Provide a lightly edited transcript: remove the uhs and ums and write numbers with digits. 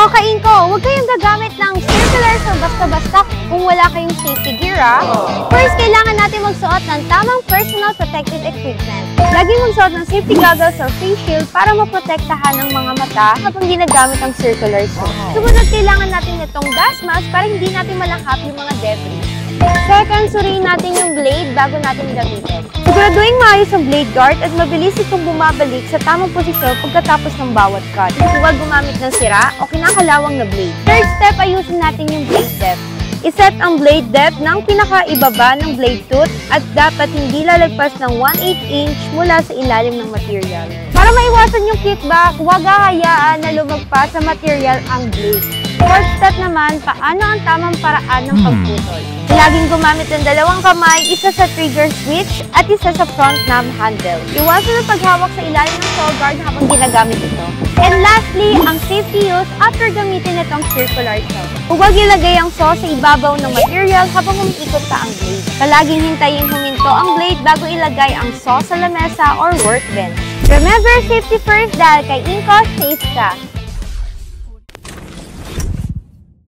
Mga kainko, huwag kayong gagamit ng circular saw basta-basta kung wala kayong safety gear, First, kailangan natin magsuot ng tamang personal protective equipment. Laging magsuot ng safety goggles or face shield para maprotektahan ng mga mata kapag ginagamit ang circular saw. Sumunod, kailangan natin itong gas mask para hindi natin malakap yung mga debris. Second, suriin natin yung blade bago natin gamitin. Siguraduhin maayos ang blade guard at mabilis itong bumabalik sa tamang posisyon pagkatapos ng bawat cut. Huwag gumamit ng sira o kinakalawang na blade. Third step, ayusin natin yung blade depth. Iset ang blade depth ng pinakaibaba ng blade tooth at dapat hindi lalagpas ng 1/8 inch mula sa ilalim ng material. Para maiwasan yung kickback, huwag hahayaan na lumagpas sa material ang blade. Fourth step naman, paano ang tamang paraan ng pagputol. Laging gumamit ng dalawang kamay, isa sa trigger switch at isa sa front knob handle. Iwasan ang paghawak sa ilalim ng saw guard habang ginagamit ito. And lastly, ang safety use after gamitin itong circular saw. Huwag ilagay ang saw sa ibabaw ng material habang umiikot pa ang blade. Palaging hintayin huminto ang blade bago ilagay ang saw sa lamesa or workbench. Remember, safety first dahil kay Inco, safe ka!